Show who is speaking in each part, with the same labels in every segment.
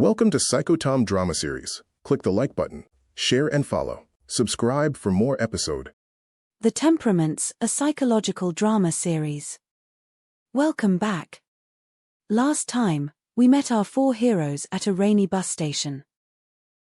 Speaker 1: Welcome to Psychotom Drama Series. Click the like button, share and follow. Subscribe for more episode.
Speaker 2: The Temperaments, a psychological drama series. Welcome back. Last time, we met our four heroes at a rainy bus station.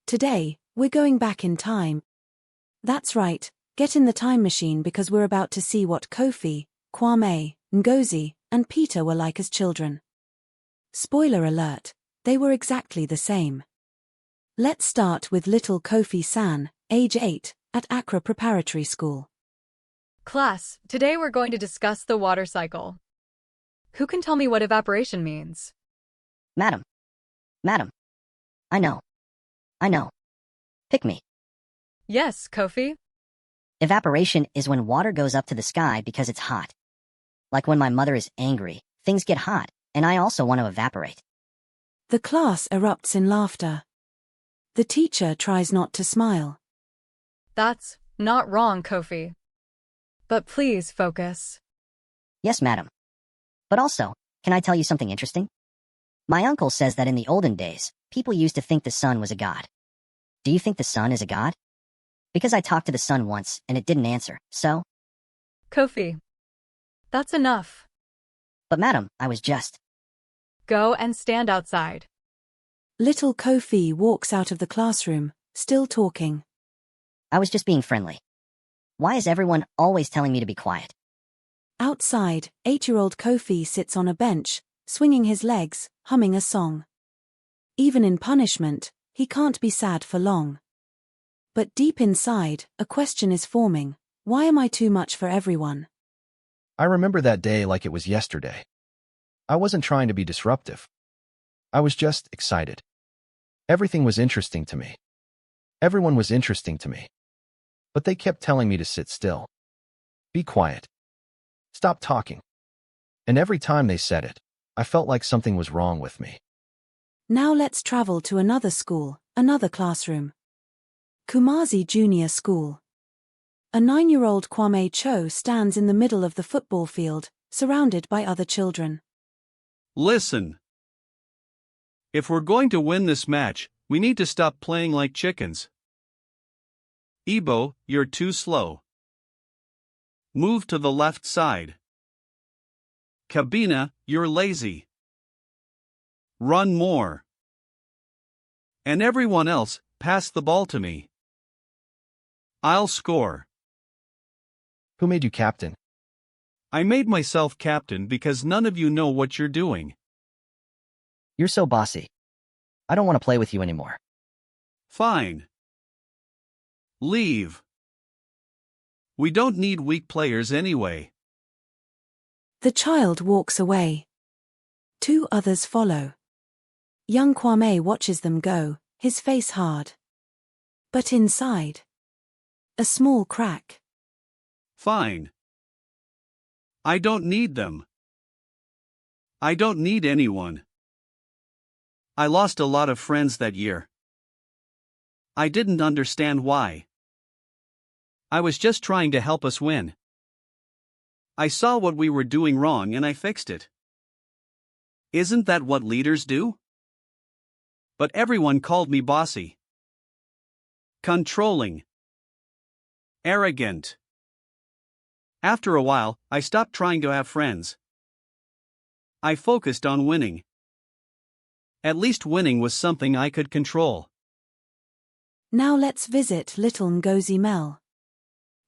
Speaker 2: Today, we're going back in time. That's right, get in the time machine because we're about to see what Kofi, Kwame, Ngozi, and Peter were like as children. Spoiler alert, they were exactly the same. Let's start with little Kofi-san, age 8, at Accra Preparatory School.
Speaker 3: Class, today we're going to discuss the water cycle. Who can tell me what evaporation means?
Speaker 4: Madam. I know. Pick me.
Speaker 3: Yes, Kofi.
Speaker 4: Evaporation is when water goes up to the sky because it's hot. Like when my mother is angry, things get hot, and I also want to evaporate.
Speaker 2: The class erupts in laughter. The teacher tries not to smile.
Speaker 3: That's not wrong, Kofi. But please focus.
Speaker 4: Yes, madam. But also, can I tell you something interesting? My uncle says that in the olden days, people used to think the sun was a god. Do you think the sun is a god? Because I talked to the sun once, and it didn't answer, so?
Speaker 3: Kofi. That's enough.
Speaker 4: But madam, I was just...
Speaker 3: Go and stand outside.
Speaker 2: Little Kofi walks out of the classroom, still talking.
Speaker 4: I was just being friendly. Why is everyone always telling me to be quiet?
Speaker 2: Outside, 8-year-old Kofi sits on a bench, swinging his legs, humming a song. Even in punishment, he can't be sad for long. But deep inside, a question is forming. Why am I too much for everyone?
Speaker 5: I remember that day like it was yesterday. I wasn't trying to be disruptive. I was just excited. Everything was interesting to me. Everyone was interesting to me. But they kept telling me to sit still. Be quiet. Stop talking. And every time they said it, I felt like something was wrong with me.
Speaker 2: Now let's travel to another school, another classroom. Kumasi Junior School. A 9-year-old Kwame Cho stands in the middle of the football field, surrounded by other children.
Speaker 6: Listen. If we're going to win this match, we need to stop playing like chickens. Ibo, you're too slow. Move to the left side. Kabina, you're lazy. Run more. And everyone else, pass the ball to me. I'll score.
Speaker 5: Who made you captain?
Speaker 6: I made myself captain because none of you know what you're doing.
Speaker 4: You're so bossy. I don't want to play with you anymore.
Speaker 6: Fine. Leave. We don't need weak players anyway.
Speaker 2: The child walks away. 2 others follow. Young Kwame watches them go, his face hard. But inside, a small crack.
Speaker 6: Fine. I don't need them. I don't need anyone. I lost a lot of friends that year. I didn't understand why. I was just trying to help us win. I saw what we were doing wrong and I fixed it. Isn't that what leaders do? But everyone called me bossy. Controlling. Arrogant. After a while, I stopped trying to have friends. I focused on winning. At least winning was something I could control.
Speaker 2: Now let's visit little Ngozi Mel.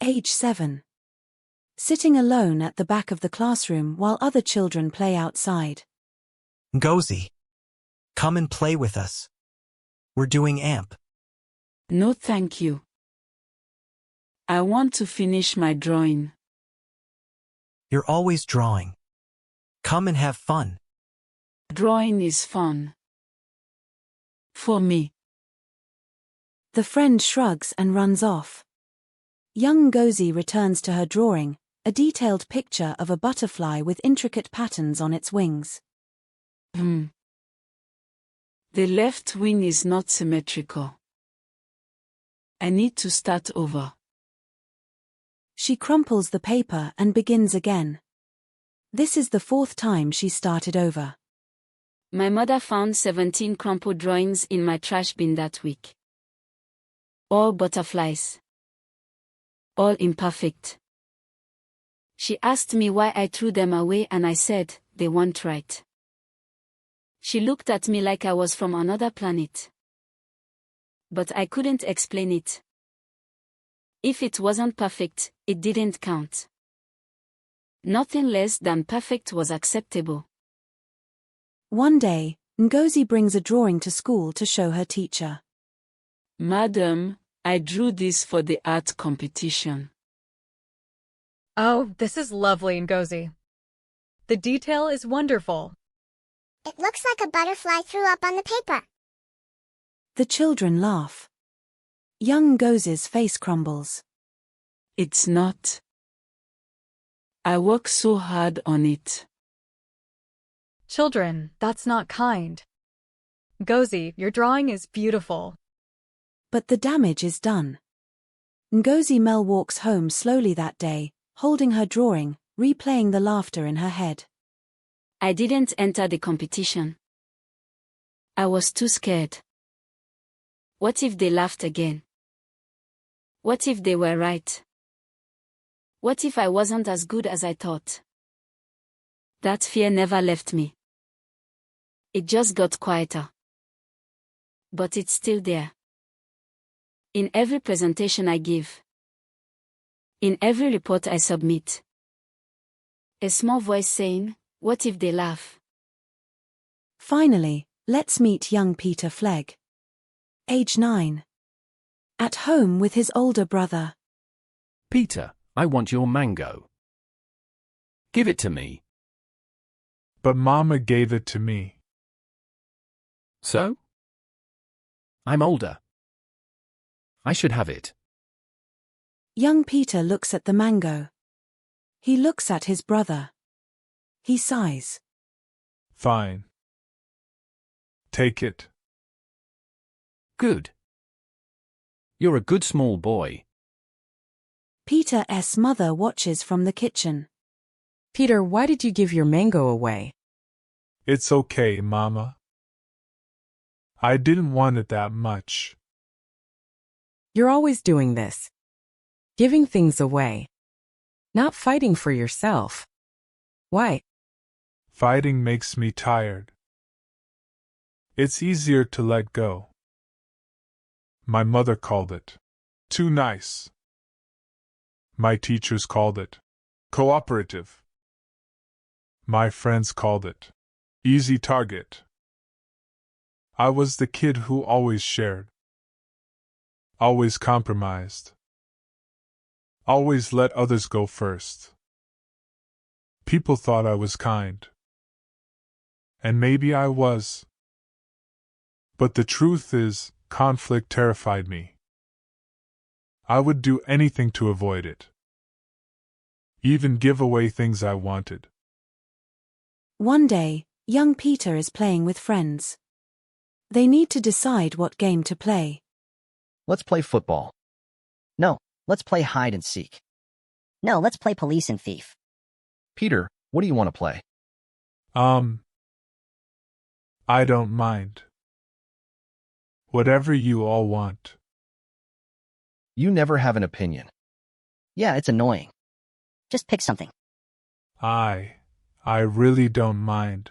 Speaker 2: Age 7. Sitting alone at the back of the classroom while other children play outside.
Speaker 7: Ngozi, come and play with us. We're doing AMP.
Speaker 8: No thank you. I want to finish my drawing.
Speaker 7: You're always drawing. Come and have fun.
Speaker 8: Drawing is fun. For me.
Speaker 2: The friend shrugs and runs off. Young Ngozi returns to her drawing, a detailed picture of a butterfly with intricate patterns on its wings.
Speaker 8: The left wing is not symmetrical. I need to start over.
Speaker 2: She crumples the paper and begins again. This is the 4th time she started over.
Speaker 8: My mother found 17 crumpled drawings in my trash bin that week. All butterflies. All imperfect. She asked me why I threw them away and I said, they weren't right. She looked at me like I was from another planet. But I couldn't explain it. If it wasn't perfect, it didn't count. Nothing less than perfect was acceptable.
Speaker 2: One day, Ngozi brings a drawing to school to show her teacher.
Speaker 8: Madam, I drew this for the art competition.
Speaker 3: Oh, this is lovely, Ngozi. The detail is wonderful.
Speaker 9: It looks like a butterfly threw up on the paper.
Speaker 2: The children laugh. Young Ngozi's face crumbles.
Speaker 8: It's not. I work so hard on it.
Speaker 3: Children, that's not kind. Ngozi, your drawing is beautiful.
Speaker 2: But the damage is done. Ngozi Mel walks home slowly that day, holding her drawing, replaying the laughter in her head.
Speaker 8: I didn't enter the competition. I was too scared. What if they laughed again? What if they were right? What if I wasn't as good as I thought? That fear never left me. It just got quieter. But it's still there. In every presentation I give. In every report I submit. A small voice saying, what if they laugh?
Speaker 2: Finally, let's meet young Peter Flegg. Age 9. At home with his older brother.
Speaker 10: Peter, I want your mango. Give it to me.
Speaker 11: But Mama gave it to me.
Speaker 10: So? I'm older. I should have it.
Speaker 2: Young Peter looks at the mango. He looks at his brother. He sighs.
Speaker 11: Fine. Take it.
Speaker 10: Good. You're a good small boy.
Speaker 2: Peter's mother watches from the kitchen.
Speaker 12: Peter, why did you give your mango away?
Speaker 11: It's okay, Mama. I didn't want it that much.
Speaker 12: You're always doing this. Giving things away. Not fighting for yourself. Why?
Speaker 11: Fighting makes me tired. It's easier to let go. My mother called it too nice. My teachers called it cooperative. My friends called it easy target. I was the kid who always shared, always compromised, always let others go first. People thought I was kind. And maybe I was. But the truth is, conflict terrified me. I would do anything to avoid it. Even give away things I wanted.
Speaker 2: One day, young Peter is playing with friends. They need to decide what game to play.
Speaker 4: Let's play football. No, let's play hide and seek.
Speaker 9: No, let's play police and thief.
Speaker 5: Peter, what do you want to play?
Speaker 11: I don't mind. Whatever you all want.
Speaker 5: You never have an opinion.
Speaker 4: Yeah, it's annoying.
Speaker 9: Just pick something.
Speaker 11: I really don't mind.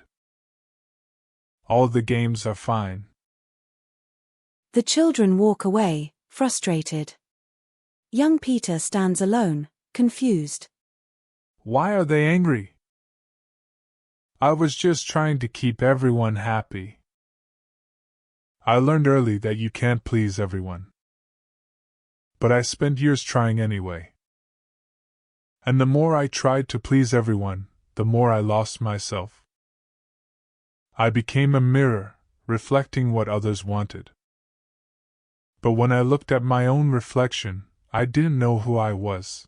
Speaker 11: All the games are fine.
Speaker 2: The children walk away, frustrated. Young Peter stands alone, confused.
Speaker 11: Why are they angry? I was just trying to keep everyone happy. I learned early that you can't please everyone. But I spent years trying anyway. And the more I tried to please everyone, the more I lost myself. I became a mirror, reflecting what others wanted. But when I looked at my own reflection, I didn't know who I was.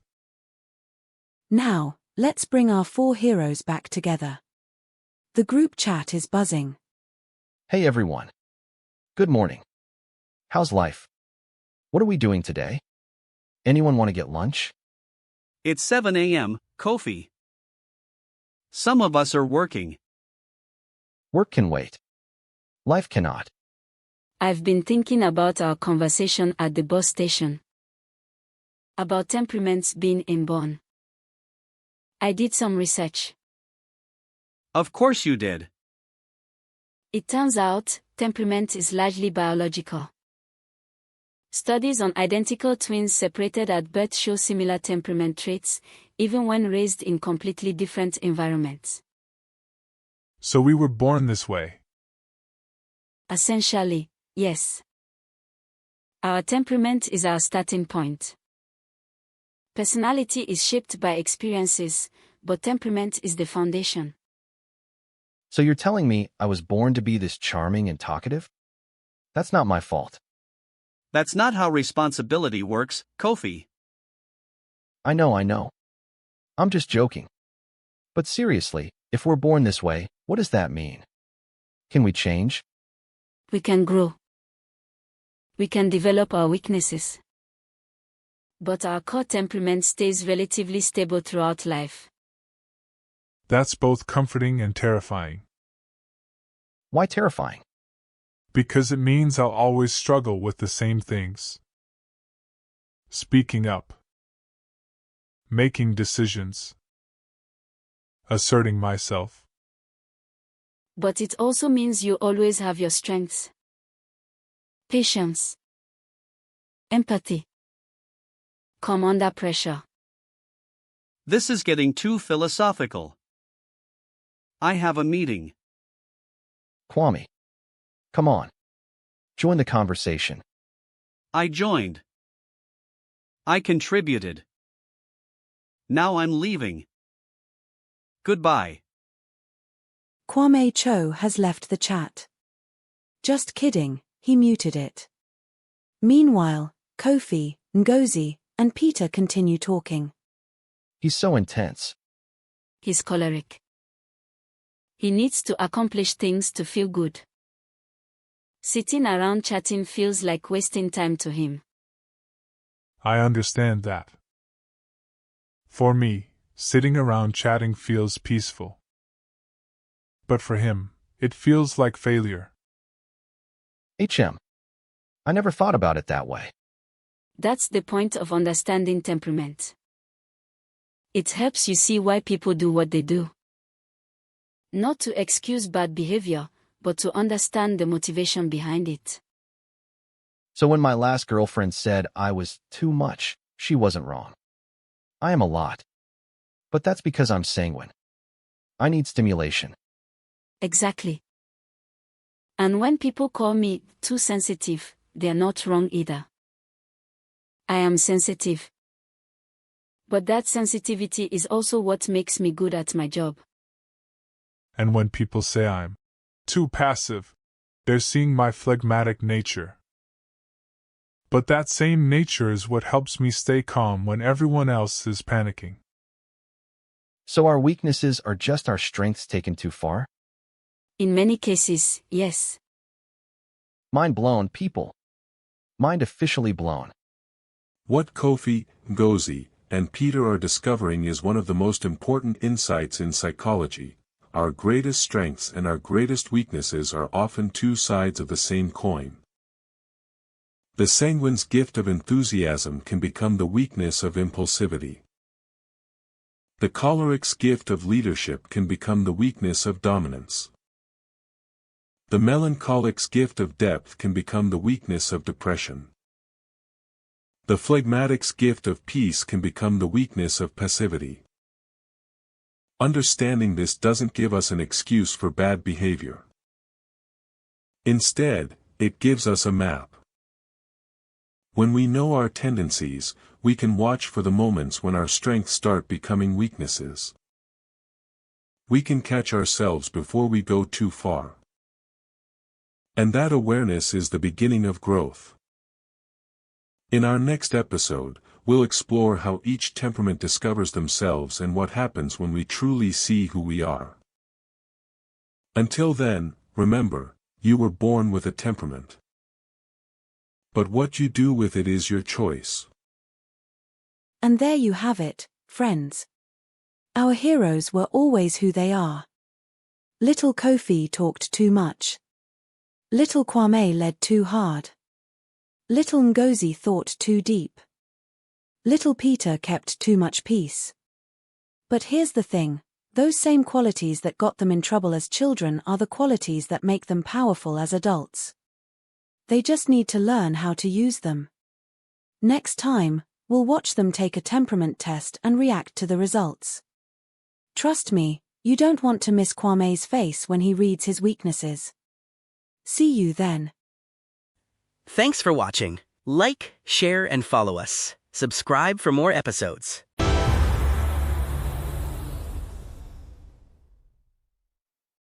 Speaker 2: Now, let's bring our 4 heroes back together. The group chat is buzzing.
Speaker 5: Hey everyone. Good morning. How's life? What are we doing today? Anyone want to get lunch?
Speaker 6: It's 7 a.m., Kofi. Some of us are working.
Speaker 5: Work can wait. Life cannot.
Speaker 8: I've been thinking about our conversation at the bus station. About temperaments being inborn. I did some research.
Speaker 6: Of course you did.
Speaker 8: It turns out, temperament is largely biological. Studies on identical twins separated at birth show similar temperament traits, even when raised in completely different environments.
Speaker 11: So we were born this way.
Speaker 8: Essentially, yes. Our temperament is our starting point. Personality is shaped by experiences, but temperament is the foundation.
Speaker 5: So you're telling me I was born to be this charming and talkative? That's not my fault.
Speaker 6: That's not how responsibility works, Kofi.
Speaker 5: I know. I'm just joking. But seriously, if we're born this way, what does that mean? Can we change?
Speaker 8: We can grow. We can develop our weaknesses. But our core temperament stays relatively stable throughout life.
Speaker 11: That's both comforting and terrifying.
Speaker 5: Why terrifying?
Speaker 11: Because it means I'll always struggle with the same things. Speaking up. Making decisions. Asserting myself.
Speaker 8: But it also means you always have your strengths. Patience. Empathy. Calm under pressure.
Speaker 6: This is getting too philosophical. I have a meeting.
Speaker 5: Kwame. Come on. Join the conversation.
Speaker 6: I joined. I contributed. Now I'm leaving. Goodbye.
Speaker 2: Kwame Cho has left the chat. Just kidding, he muted it. Meanwhile, Kofi, Ngozi, and Peter continue talking.
Speaker 5: He's so intense.
Speaker 8: He's choleric. He needs to accomplish things to feel good. Sitting around chatting feels like wasting time to him.
Speaker 11: I understand that. For me, sitting around chatting feels peaceful. But for him, it feels like failure.
Speaker 5: I never thought about it that way.
Speaker 8: That's the point of understanding temperament. It helps you see why people do what they do. Not to excuse bad behavior, but to understand the motivation behind it.
Speaker 5: So when my last girlfriend said I was too much, she wasn't wrong. I am a lot. But that's because I'm sanguine. I need stimulation.
Speaker 8: Exactly. And when people call me too sensitive, they're not wrong either. I am sensitive. But that sensitivity is also what makes me good at my job.
Speaker 11: And when people say I'm too passive, they're seeing my phlegmatic nature. But that same nature is what helps me stay calm when everyone else is panicking.
Speaker 5: So our weaknesses are just our strengths taken too far?
Speaker 8: In many cases, yes.
Speaker 5: Mind blown, people. Mind officially blown.
Speaker 13: What Kofi, Ngozi, and Peter are discovering is one of the most important insights in psychology. Our greatest strengths and our greatest weaknesses are often two sides of the same coin. The sanguine's gift of enthusiasm can become the weakness of impulsivity. The choleric's gift of leadership can become the weakness of dominance. The melancholic's gift of depth can become the weakness of depression. The phlegmatic's gift of peace can become the weakness of passivity. Understanding this doesn't give us an excuse for bad behavior. Instead, it gives us a map. When we know our tendencies, we can watch for the moments when our strengths start becoming weaknesses. We can catch ourselves before we go too far. And that awareness is the beginning of growth. In our next episode, we'll explore how each temperament discovers themselves and what happens when we truly see who we are. Until then, remember, you were born with a temperament. But what you do with it is your choice.
Speaker 2: And there you have it, friends. Our heroes were always who they are. Little Kofi talked too much. Little Kwame led too hard. Little Ngozi thought too deep. Little Peter kept too much peace. But here's the thing, those same qualities that got them in trouble as children are the qualities that make them powerful as adults. They just need to learn how to use them. Next time, we'll watch them take a temperament test and react to the results. Trust me, you don't want to miss Kwame's face when he reads his weaknesses. See you then.
Speaker 14: Thanks for watching. Like, share, and follow us. Subscribe for more episodes.